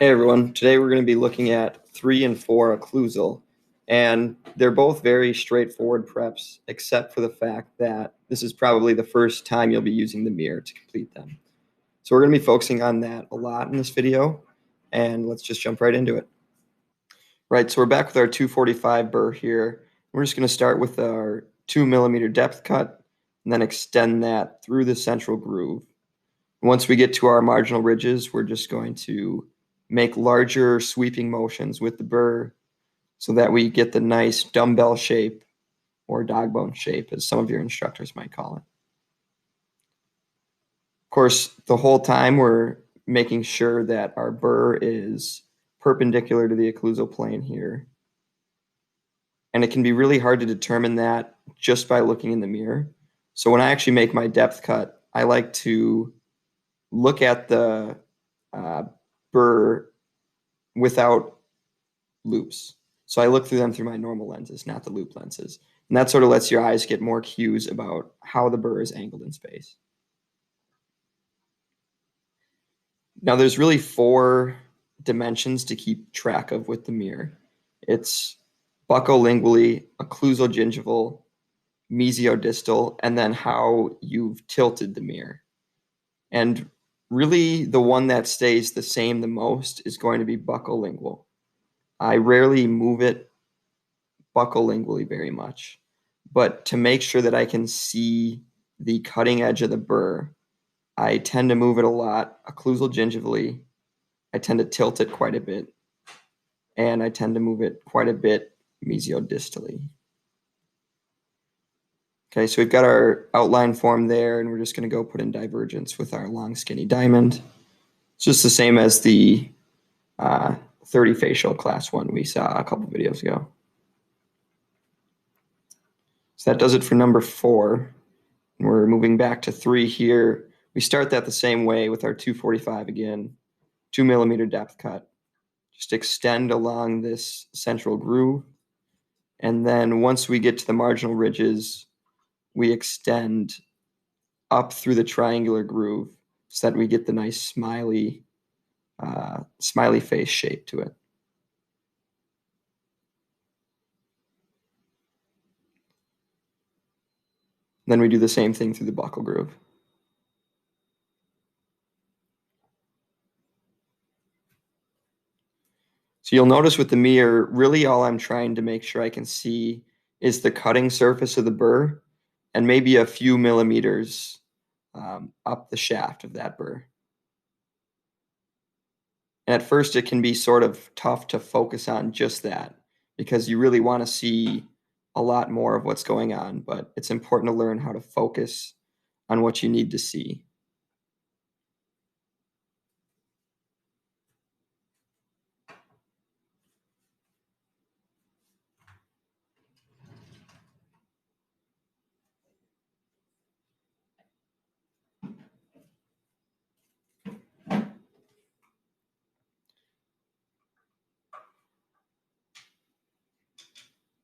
Hey everyone, today we're going to be looking at 3 and 4 occlusal, and they're both very straightforward preps except for the fact that this is probably the first time you'll be using the mirror to complete them. So we're going to be focusing on that a lot in this video, and let's just jump right into it. Right, so we're back with our 245 burr here. We're just going to start with our 2 mm depth cut and then extend that through the central groove. Once we get to our marginal ridges, we're just going to make larger sweeping motions with the burr so that we get the nice dumbbell shape or dog bone shape, as some of your instructors might call it. Of course, the whole time we're making sure that our burr is perpendicular to the occlusal plane here. And it can be really hard to determine that just by looking in the mirror. So when I actually make my depth cut, I like to look at the burr without loops. So I look through them through my normal lenses, not the loop lenses. And that sort of lets your eyes get more cues about how the burr is angled in space. Now there's really 4 dimensions to keep track of with the mirror. It's buccolingually, occlusal-gingival, mesiodistal, and then how you've tilted the mirror. And really the one that stays the same the most is going to be buccolingual. I rarely move it buccolingually very much, but to make sure that I can see the cutting edge of the burr, I tend to move it a lot occlusal gingivally. I tend to tilt it quite a bit, and I tend to move it quite a bit mesiodistally. Okay, so we've got our outline form there, and we're just going to go put in divergence with our long skinny diamond. It's just the same as the 30 facial class 1 we saw a couple videos ago. So that does it for number 4. And we're moving back to 3 here. We start that the same way with our 245 again, 2 mm depth cut. Just extend along this central groove. And then once we get to the marginal ridges, we extend up through the triangular groove so that we get the nice smiley face shape to it. Then we do the same thing through the buccal groove. So you'll notice with the mirror, really all I'm trying to make sure I can see is the cutting surface of the burr and maybe a few millimeters up the shaft of that burr. And at first it can be sort of tough to focus on just that because you really want to see a lot more of what's going on, but it's important to learn how to focus on what you need to see.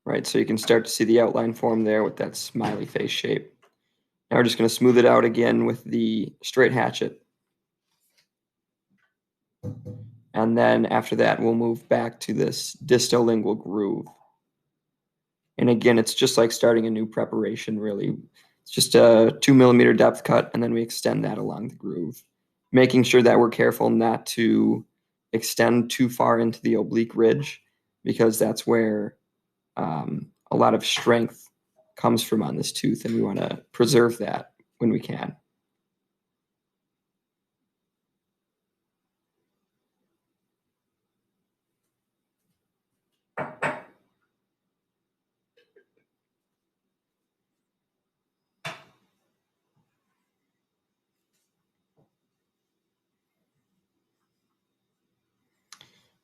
Right, so you can start to see the outline form there with that smiley face shape. Now we're just going to smooth it out again with the straight hatchet. And then after that, we'll move back to this distolingual groove. And again, it's just like starting a new preparation, really. It's just a 2 mm depth cut, and then we extend that along the groove, making sure that we're careful not to extend too far into the oblique ridge, because that's where a lot of strength comes from on this tooth, and we want to preserve that when we can.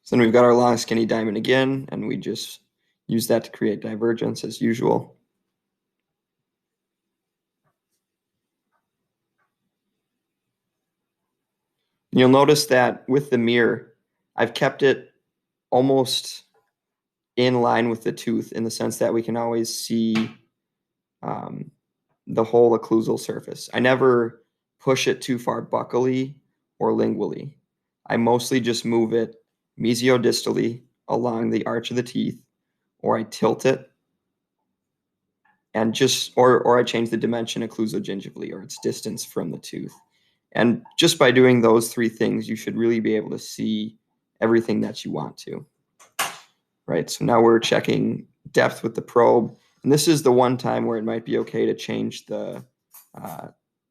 So then we've got our long skinny diamond again, and we just use that to create divergence as usual. You'll notice that with the mirror, I've kept it almost in line with the tooth in the sense that we can always see the whole occlusal surface. I never push it too far buccally or lingually. I mostly just move it mesiodistally along the arch of the teeth, or I tilt it and or I change the dimension occlusogingivally, or its distance from the tooth. And just by doing those three things, you should really be able to see everything that you want to. Right, so now we're checking depth with the probe. And this is the one time where it might be okay to change the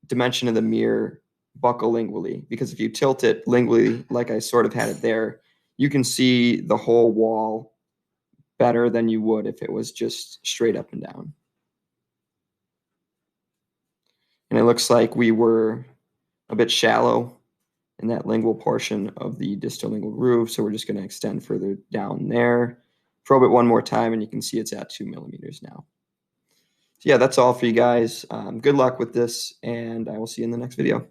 dimension of the mirror buccolingually, because if you tilt it lingually, like I sort of had it there, you can see the whole wall better than you would if it was just straight up and down. And it looks like we were a bit shallow in that lingual portion of the distal lingual groove, so we're just going to extend further down there. Probe it one more time, and you can see it's at 2 millimeters now. So yeah, that's all for you guys. Good luck with this, and I will see you in the next video.